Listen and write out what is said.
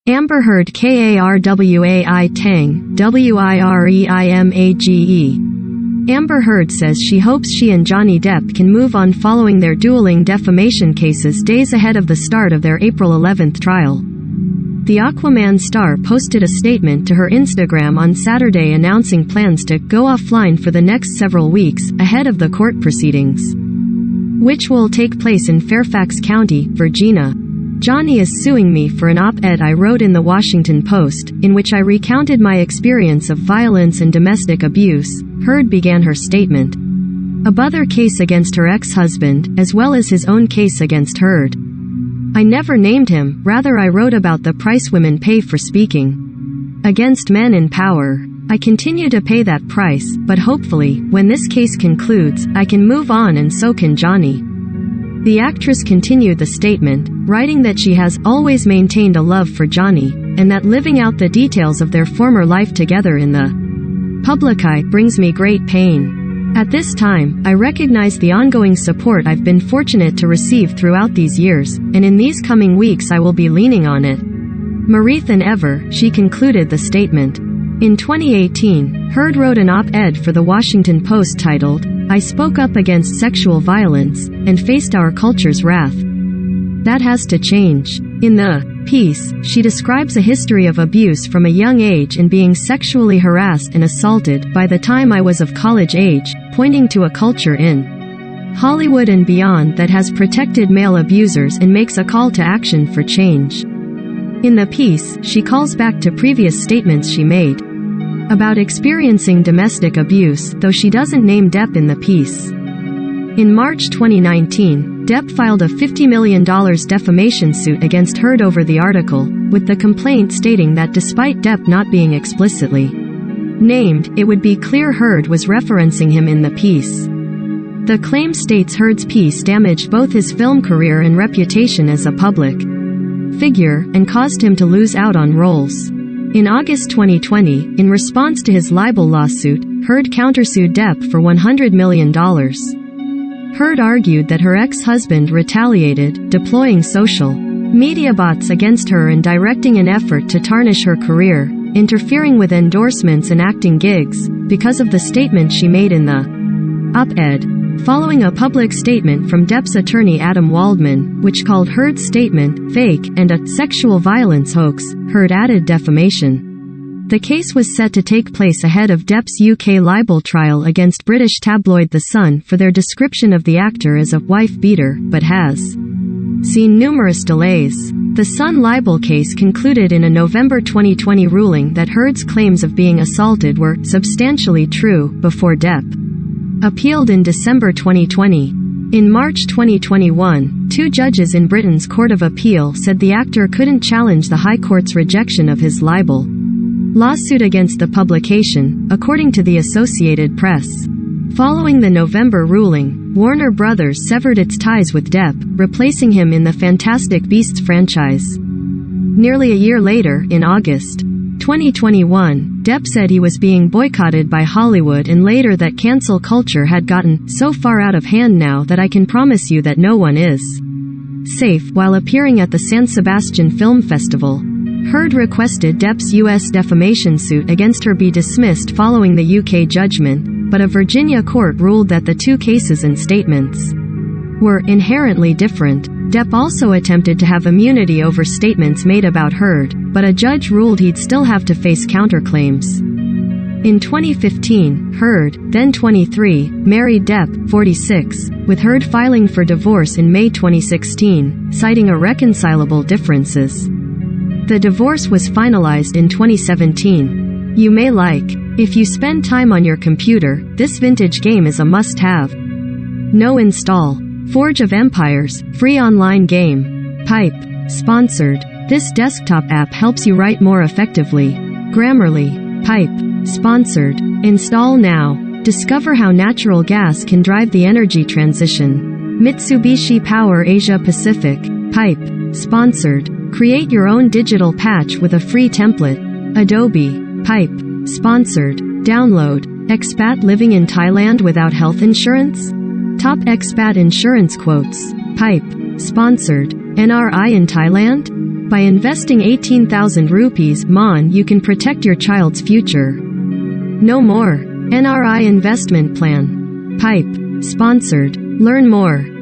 Amber Heard Karwai Tang Wireimage. Amber Heard says she hopes she and Johnny Depp can move on following their dueling defamation cases days ahead of the start of their April 11th trial. The Aquaman star posted a statement to her Instagram on Saturday announcing plans to go offline for the next several weeks ahead of the court proceedings, which will take place in Fairfax County, Virginia. Johnny is suing me for an op-ed I wrote in the Washington Post, in which I recounted my experience of violence and domestic abuse, Heard began her statement. A other case against her ex-husband, as well as his own case against Heard. I never named him, rather I wrote about the price women pay for speaking against men in power. I continue to pay that price, but hopefully, when this case concludes, I can move on and so can Johnny. The actress continued the statement, writing that she has always maintained a love for Johnny, and that living out the details of their former life together in the public eye brings me great pain. At this time, I recognize the ongoing support I've been fortunate to receive throughout these years, and in these coming weeks I will be leaning on it. More than ever, she concluded the statement. In 2018, Heard wrote an op-ed for the Washington Post titled, I spoke up against sexual violence, and faced our culture's wrath. That has to change. In the piece, she describes a history of abuse from a young age and being sexually harassed and assaulted by the time I was of college age, pointing to a culture in Hollywood and beyond that has protected male abusers and makes a call to action for change. In the piece, she calls back to previous statements she made about experiencing domestic abuse, though she doesn't name Depp in the piece. In March 2019, Depp filed a $50 million defamation suit against Heard over the article, with the complaint stating that despite Depp not being explicitly named, it would be clear Heard was referencing him in the piece. The claim states Heard's piece damaged both his film career and reputation as a public figure, and caused him to lose out on roles. In August 2020, in response to his libel lawsuit, Heard countersued Depp for $100 million. Heard argued that her ex-husband retaliated, deploying social media bots against her and directing an effort to tarnish her career, interfering with endorsements and acting gigs, because of the statement she made in the op-ed. Following a public statement from Depp's attorney Adam Waldman, which called Heard's statement fake and a sexual violence hoax, Heard added defamation. The case was set to take place ahead of Depp's UK libel trial against British tabloid The Sun for their description of the actor as a wife-beater, but has seen numerous delays. The Sun libel case concluded in a November 2020 ruling that Heard's claims of being assaulted were substantially true before Depp appealed in December 2020. In March 2021, two judges in Britain's Court of Appeal said the actor couldn't challenge the High Court's rejection of his libel lawsuit against the publication, according to the Associated Press. Following the November ruling, Warner Bros. Severed its ties with Depp, replacing him in the Fantastic Beasts franchise. Nearly a year later, in August 2021, Depp said he was being boycotted by Hollywood and later that cancel culture had gotten so far out of hand now that I can promise you that no one is safe. While appearing at the San Sebastian Film Festival, Heard requested Depp's U.S. defamation suit against her be dismissed following the UK judgment, but a Virginia court ruled that the two cases and statements were inherently different. Depp also attempted to have immunity over statements made about Heard, but a judge ruled he'd still have to face counterclaims. In 2015, Heard, then 23, married Depp, 46, with Heard filing for divorce in May 2016, citing irreconcilable differences. The divorce was finalized in 2017. You may like. If you spend time on your computer, this vintage game is a must-have. No install. Forge of Empires, free online game. Pipe. Sponsored. This desktop app helps you write more effectively. Grammarly. Pipe. Sponsored. Install now. Discover how natural gas can drive the energy transition. Mitsubishi Power Asia Pacific. Pipe. Sponsored. Create your own digital patch with a free template. Adobe. Pipe. Sponsored. Download. Expat living in Thailand without health insurance? Top expat insurance quotes. Pipe. Sponsored. NRI in Thailand? By investing 18,000 rupees, Mon, you can protect your child's future. No more. NRI investment plan. Pipe. Sponsored. Learn more.